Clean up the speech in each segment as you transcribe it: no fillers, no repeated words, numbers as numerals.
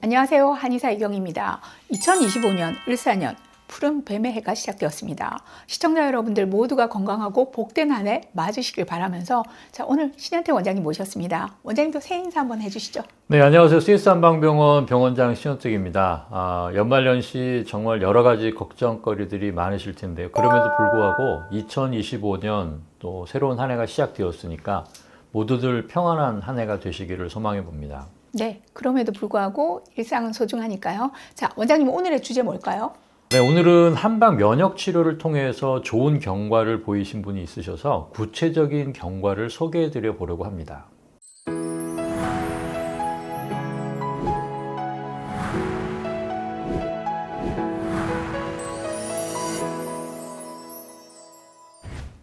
안녕하세요. 한의사 이경입니다. 2025년 을사년 푸른 뱀의 해가 시작되었습니다. 시청자 여러분들 모두가 건강하고 복된 한 해 맞으시길 바라면서 오늘 신현태 원장님 모셨습니다. 원장님도 새해 인사 한번 해주시죠. 네, 안녕하세요. CS 한방병원 병원장 신현택입니다. 연말연시 정말 여러 가지 걱정거리들이 많으실 텐데요. 그럼에도 불구하고 2025년 또 새로운 한 해가 시작되었으니까 모두들 평안한 한 해가 되시기를 소망해 봅니다. 네, 그럼에도 불구하고 일상은 소중하니까요. 자, 원장님 오늘의 주제 뭘까요? 네, 오늘은 한방 면역 치료를 통해서 좋은 경과를 보이신 분이 있으셔서 구체적인 경과를 소개해 드려 보려고 합니다.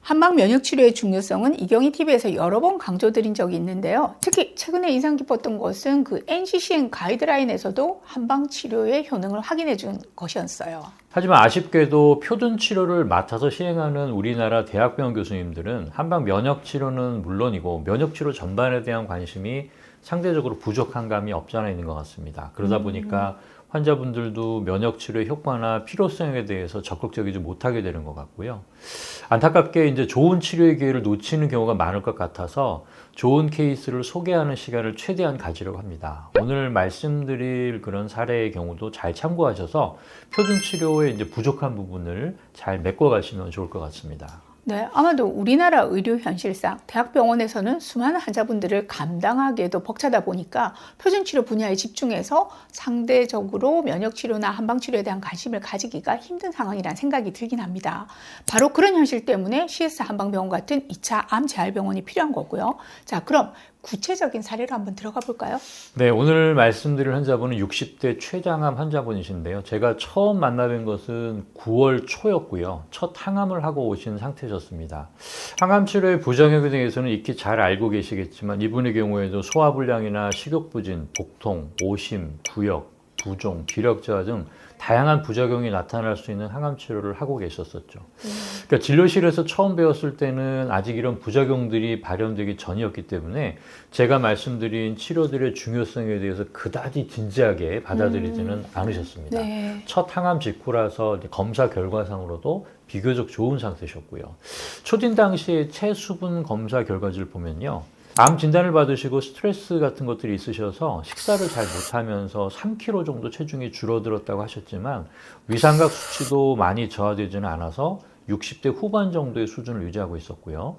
한방 면역 치료의 중요성은 이경희 TV에서 여러 번 강조드린 적이 있는데요. 특히 최근에 인상 깊었던 것은 그 NCCN 가이드라인에서도 한방 치료의 효능을 확인해 준 것이었어요. 하지만 아쉽게도 표준 치료를 맡아서 시행하는 우리나라 대학병원 교수님들은 한방 면역 치료는 물론이고 면역 치료 전반에 대한 관심이 상대적으로 부족한 감이 없지 않아 있는 것 같습니다. 그러다 보니까 환자분들도 면역 치료의 효과나 필요성에 대해서 적극적이지 못하게 되는 것 같고요. 안타깝게 이제 좋은 치료의 기회를 놓치는 경우가 많을 것 같아서 좋은 케이스를 소개하는 시간을 최대한 가지려고 합니다. 오늘 말씀드릴 그런 사례의 경우도 잘 참고하셔서 표준 치료의 이제 부족한 부분을 잘 메꿔가시면 좋을 것 같습니다. 네, 아마도 우리나라 의료 현실상 대학병원에서는 수많은 환자분들을 감당하기에도 벅차다 보니까 표준치료 분야에 집중해서 상대적으로 면역치료나 한방치료에 대한 관심을 가지기가 힘든 상황이라는 생각이 들긴 합니다. 바로 그런 현실 때문에 CS 한방병원 같은 2차 암재활병원이 필요한 거고요. 자, 그럼 구체적인 사례로 한번 들어가 볼까요? 네, 오늘 말씀드릴 환자분은 60대 췌장암 환자분이신데요. 제가 처음 만나뵌 것은 9월 초였고요. 첫 항암을 하고 오신 상태셨습니다. 항암 치료의 부작용에 대해서는 익히 잘 알고 계시겠지만 이분의 경우에도 소화불량이나 식욕부진, 복통, 오심, 구역, 부종, 기력 저하 등 다양한 부작용이 나타날 수 있는 항암 치료를 하고 계셨었죠. 그러니까 진료실에서 처음 배웠을 때는 아직 이런 부작용들이 발현되기 전이었기 때문에 제가 말씀드린 치료들의 중요성에 대해서 그다지 진지하게 받아들이지는 않으셨습니다. 네. 첫 항암 직후라서 검사 결과상으로도 비교적 좋은 상태셨고요. 초진 당시에 체수분 검사 결과지를 보면요. 암 진단을 받으시고 스트레스 같은 것들이 있으셔서 식사를 잘 못하면서 3kg 정도 체중이 줄어들었다고 하셨지만 위삼각 수치도 많이 저하되지는 않아서 60대 후반 정도의 수준을 유지하고 있었고요.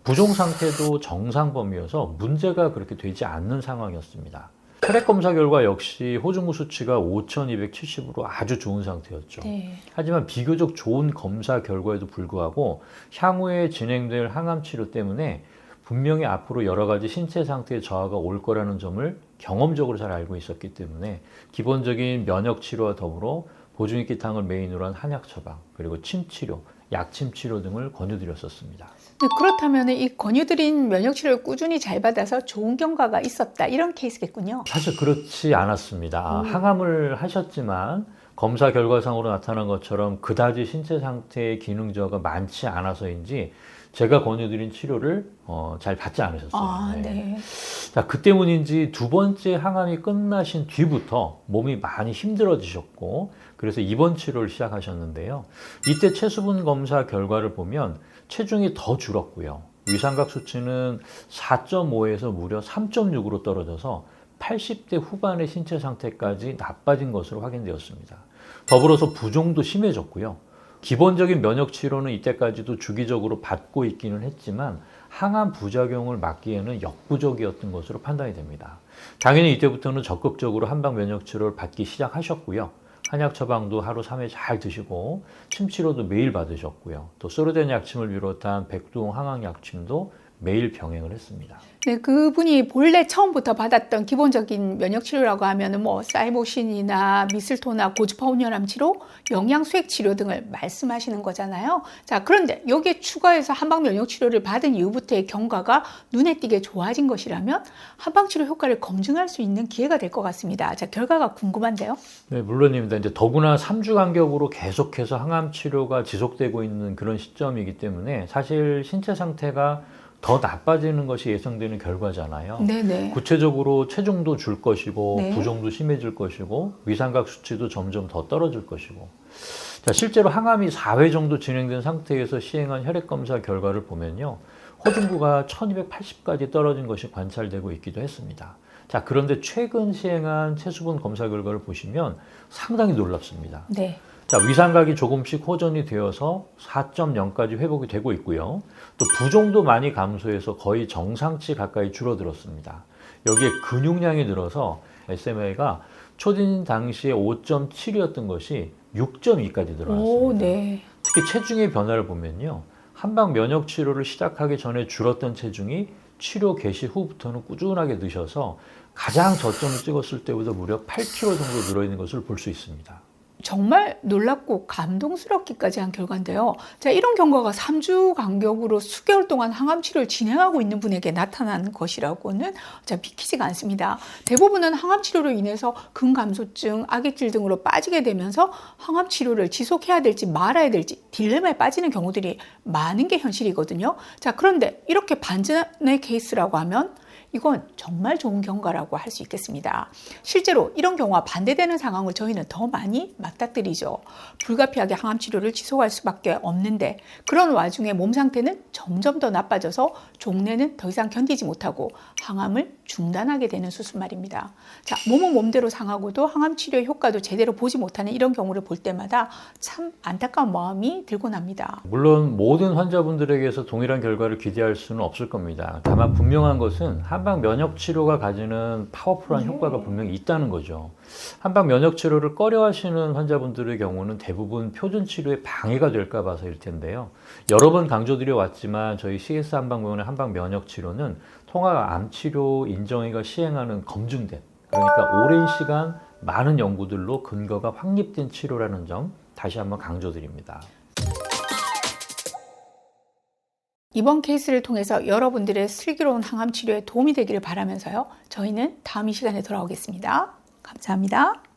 부종 상태도 정상 범위여서 문제가 그렇게 되지 않는 상황이었습니다. 혈액 검사 결과 역시 호중구 수치가 5270으로 아주 좋은 상태였죠. 네. 하지만 비교적 좋은 검사 결과에도 불구하고 향후에 진행될 항암 치료 때문에 분명히 앞으로 여러 가지 신체 상태의 저하가 올 거라는 점을 경험적으로 잘 알고 있었기 때문에 기본적인 면역 치료와 더불어 보증익기탕을 메인으로 한 한약 처방, 그리고 침 치료, 약침 치료 등을 권유드렸었습니다. 네, 그렇다면 이 권유드린 면역치료를 꾸준히 잘 받아서 좋은 경과가 있었다 이런 케이스겠군요. 사실 그렇지 않았습니다. 항암을 하셨지만 검사 결과상으로 나타난 것처럼 그다지 신체 상태의 기능 저하가 많지 않아서인지 제가 권유드린 치료를 잘 받지 않으셨어요. 네. 자, 그 때문인지 두 번째 항암이 끝나신 뒤부터 몸이 많이 힘들어지셨고 그래서 입원 치료를 시작하셨는데요. 이때 체수분 검사 결과를 보면 체중이 더 줄었고요. 위삼각 수치는 4.5에서 무려 3.6으로 떨어져서 80대 후반의 신체 상태까지 나빠진 것으로 확인되었습니다. 더불어서 부종도 심해졌고요. 기본적인 면역 치료는 이때까지도 주기적으로 받고 있기는 했지만 항암 부작용을 막기에는 역부족이었던 것으로 판단이 됩니다. 당연히 이때부터는 적극적으로 한방 면역 치료를 받기 시작하셨고요. 한약 처방도 하루 3회 잘 드시고 침 치료도 매일 받으셨고요. 또 소르덴 약침을 비롯한 백두홍 항암 약침도 매일 병행을 했습니다. 네, 그분이 본래 처음부터 받았던 기본적인 면역치료라고 하면 사이모신이나 미슬토나 고주파 온열암 치료, 영양수액 치료 등을 말씀하시는 거잖아요. 자, 그런데 여기에 추가해서 한방 면역치료를 받은 이후부터의 경과가 눈에 띄게 좋아진 것이라면 한방치료 효과를 검증할 수 있는 기회가 될 것 같습니다. 자, 결과가 궁금한데요. 네, 물론입니다. 이제 더구나 3주 간격으로 계속해서 항암 치료가 지속되고 있는 그런 시점이기 때문에 사실 신체 상태가 더 나빠지는 것이 예상되는 결과잖아요. 네네. 구체적으로 체중도 줄 것이고 네. 부종도 심해질 것이고 위상각 수치도 점점 더 떨어질 것이고. 자, 실제로 항암이 4회 정도 진행된 상태에서 시행한 혈액검사 결과를 보면요. 호중구가 1280까지 떨어진 것이 관찰되고 있기도 했습니다. 자, 그런데 최근 시행한 체수분 검사 결과를 보시면 상당히 놀랍습니다. 네. 자, 위상각이 조금씩 호전이 되어서 4.0까지 회복이 되고 있고요. 또 부종도 많이 감소해서 거의 정상치 가까이 줄어들었습니다. 여기에 근육량이 늘어서 SMA가 초진 당시에 5.7이었던 것이 6.2까지 늘어났습니다. 오, 네. 특히 체중의 변화를 보면요. 한방 면역 치료를 시작하기 전에 줄었던 체중이 치료 개시 후부터는 꾸준하게 느셔서 가장 저점을 찍었을 때보다 무려 8kg 정도 늘어있는 것을 볼 수 있습니다. 정말 놀랍고 감동스럽기까지 한 결과인데요. 자, 이런 경과가 3주 간격으로 수개월 동안 항암 치료를 진행하고 있는 분에게 나타난 것이라고는 믿기지가 않습니다. 대부분은 항암 치료로 인해서 근감소증, 악액질 등으로 빠지게 되면서 항암 치료를 지속해야 될지 말아야 될지 딜레마에 빠지는 경우들이 많은 게 현실이거든요. 자, 그런데 이렇게 반전의 케이스라고 하면 이건 정말 좋은 경과라고 할 수 있겠습니다. 실제로 이런 경우와 반대되는 상황을 저희는 더 많이 맞닥뜨리죠. 불가피하게 항암 치료를 지속할 수밖에 없는데 그런 와중에 몸 상태는 점점 더 나빠져서 종래는 더 이상 견디지 못하고 항암을 중단하게 되는 수순 말입니다. 자, 몸은 몸대로 상하고도 항암 치료의 효과도 제대로 보지 못하는 이런 경우를 볼 때마다 참 안타까운 마음이 들곤 합니다. 물론 모든 환자분들에게서 동일한 결과를 기대할 수는 없을 겁니다. 다만 분명한 것은 한방 면역 치료가 가지는 파워풀한 효과가 분명히 있다는 거죠. 한방 면역 치료를 꺼려하시는 환자분들의 경우는 대부분 표준 치료에 방해가 될까 봐서일 텐데요. 여러 번 강조드려 왔지만 저희 CS 한방병원의 한방 면역 치료는 통합암 치료 인정위가 시행하는 검증된, 그러니까 오랜 시간 많은 연구들로 근거가 확립된 치료라는 점 다시 한번 강조드립니다. 이번 케이스를 통해서 여러분들의 슬기로운 항암 치료에 도움이 되기를 바라면서요. 저희는 다음 이 시간에 돌아오겠습니다. 감사합니다.